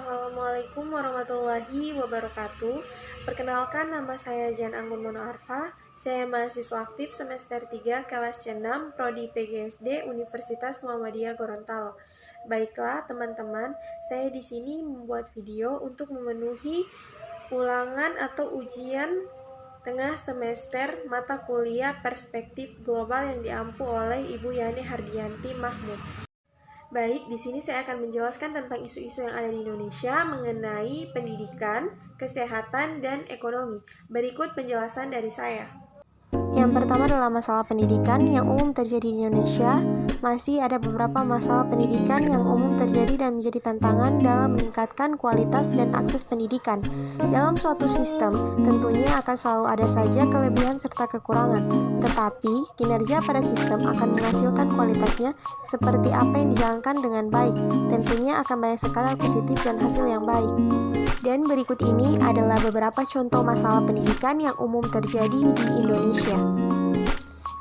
Assalamualaikum warahmatullahi wabarakatuh. Perkenalkan, nama saya Jan Anggun Mono Arfa. Saya mahasiswa aktif semester 3 kelas C6 Prodi PGSD Universitas Muhammadiyah Gorontalo. Baiklah teman-teman, saya di sini membuat video untuk memenuhi ulangan atau ujian tengah semester mata kuliah Perspektif Global yang diampu oleh Ibu Yani Hardianti Mahmud. Baik, di sini saya akan menjelaskan tentang isu-isu yang ada di Indonesia mengenai pendidikan, kesehatan, dan ekonomi. Berikut penjelasan dari saya. Yang pertama adalah masalah pendidikan yang umum terjadi di Indonesia. Masih ada beberapa masalah pendidikan yang umum terjadi dan menjadi tantangan dalam meningkatkan kualitas dan akses pendidikan. Dalam suatu sistem, tentunya akan selalu ada saja kelebihan serta kekurangan. Tetapi, kinerja pada sistem akan menghasilkan kualitasnya seperti apa yang dijalankan dengan baik. Tentunya akan banyak sekali positif dan hasil yang baik. Dan berikut ini adalah beberapa contoh masalah pendidikan yang umum terjadi di Indonesia.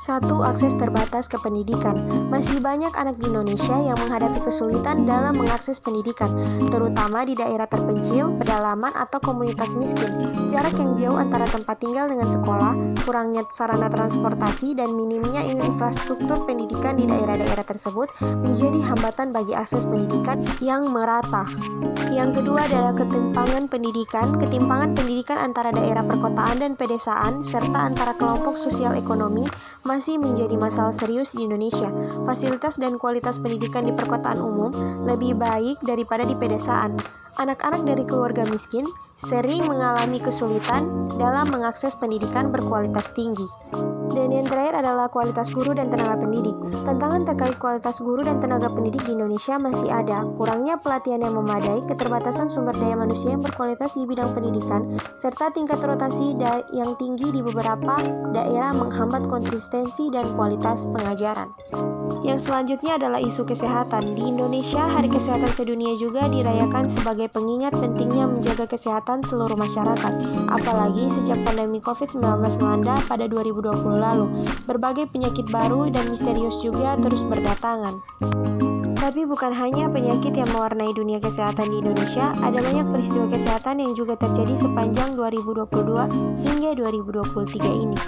1. Akses terbatas ke pendidikan. Masih banyak anak di Indonesia yang menghadapi kesulitan dalam mengakses pendidikan, terutama di daerah terpencil, pedalaman, atau komunitas miskin. Jarak yang jauh antara tempat tinggal dengan sekolah, kurangnya sarana transportasi, dan minimnya infrastruktur pendidikan di daerah-daerah tersebut menjadi hambatan bagi akses pendidikan yang merata. Yang kedua adalah ketimpangan pendidikan. Ketimpangan pendidikan antara daerah perkotaan dan pedesaan, serta antara kelompok sosial ekonomi masih menjadi masalah serius di Indonesia. Fasilitas dan kualitas pendidikan di perkotaan umum lebih baik daripada di pedesaan. Anak-anak dari keluarga miskin sering mengalami kesulitan dalam mengakses pendidikan berkualitas tinggi. Dan yang terakhir adalah kualitas guru dan tenaga pendidik. Tantangan terkait kualitas guru dan tenaga pendidik di Indonesia masih ada. Kurangnya pelatihan yang memadai, keterbatasan sumber daya manusia yang berkualitas di bidang pendidikan, serta tingkat rotasi yang tinggi di beberapa daerah menghambat konsistensi dan kualitas pengajaran. Yang selanjutnya adalah isu kesehatan. Di Indonesia, Hari Kesehatan Sedunia juga dirayakan sebagai pengingat pentingnya menjaga kesehatan seluruh masyarakat. Apalagi sejak pandemi COVID-19 melanda pada 2020 lalu, berbagai penyakit baru dan misterius juga terus berdatangan. Tapi bukan hanya penyakit yang mewarnai dunia kesehatan di Indonesia, ada banyak peristiwa kesehatan yang juga terjadi sepanjang 2022 hingga 2023 ini.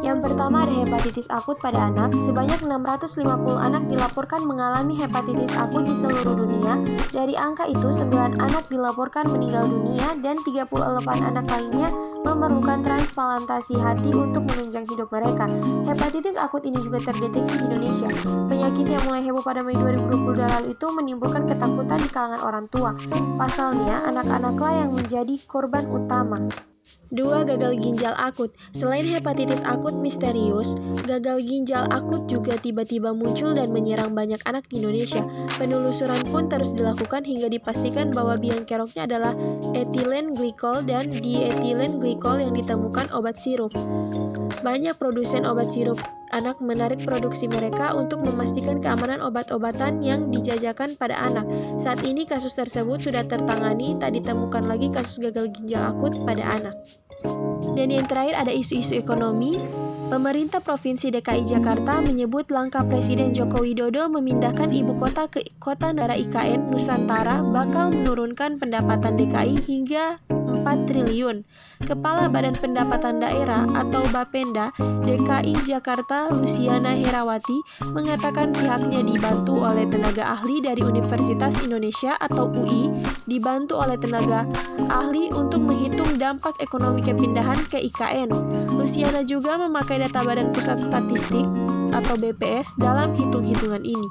Yang pertama ada hepatitis akut pada anak. Sebanyak 650 anak dilaporkan mengalami hepatitis akut di seluruh dunia. Dari angka itu, 9 anak dilaporkan meninggal dunia dan 38 anak lainnya memerlukan transplantasi hati untuk menunjang hidup mereka. Hepatitis akut ini juga terdeteksi di Indonesia. Penyakit yang mulai heboh pada Mei 2022 lalu itu menimbulkan ketakutan di kalangan orang tua. Pasalnya, anak-anaklah yang menjadi korban utama. 2. Gagal ginjal akut. Selain hepatitis akut misterius, gagal ginjal akut juga tiba-tiba muncul dan menyerang banyak anak di Indonesia. Penelusuran pun terus dilakukan hingga dipastikan bahwa biang keroknya adalah etilen glikol dan dietilen glikol yang ditemukan obat sirup. Banyak produsen obat sirup anak menarik produksi mereka untuk memastikan keamanan obat-obatan yang dijajakan pada anak. Saat ini kasus tersebut sudah tertangani, tak ditemukan lagi kasus gagal ginjal akut pada anak. Dan yang terakhir ada isu-isu ekonomi. Pemerintah Provinsi DKI Jakarta menyebut langkah Presiden Joko Widodo memindahkan ibu kota ke kota negara IKN Nusantara bakal menurunkan pendapatan DKI hingga 4 triliun. Kepala Badan Pendapatan Daerah atau Bapenda DKI Jakarta Luciana Herawati mengatakan pihaknya dibantu oleh tenaga ahli dari Universitas Indonesia atau UI, dibantu oleh tenaga ahli untuk menghitung dampak ekonomi kepindahan ke IKN. Luciana juga memakai data Badan Pusat Statistik atau BPS dalam hitung-hitungan ini.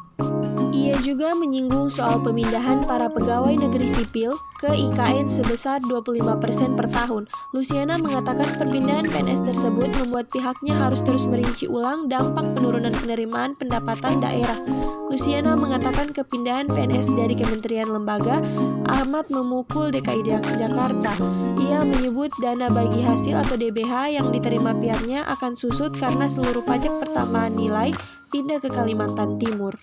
Ia juga menyinggung soal pemindahan para pegawai negeri sipil ke IKN sebesar 25% per tahun. Luciana mengatakan perpindahan PNS tersebut membuat pihaknya harus terus merinci ulang dampak penurunan penerimaan pendapatan daerah. Luciana mengatakan kepindahan PNS dari kementerian lembaga amat memukul DKI Jakarta. Ia menyebut dana bagi hasil atau DBH yang diterima pihaknya akan susut karena seluruh pajak pertambahan nilai pindah ke Kalimantan Timur.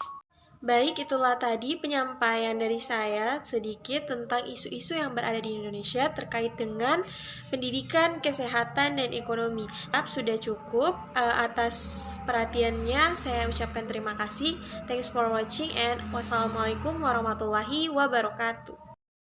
Baik, itulah tadi penyampaian dari saya sedikit tentang isu-isu yang berada di Indonesia terkait dengan pendidikan, kesehatan, dan ekonomi. Sudah cukup. Atas perhatiannya saya ucapkan terima kasih. Thanks for watching and wassalamualaikum warahmatullahi wabarakatuh.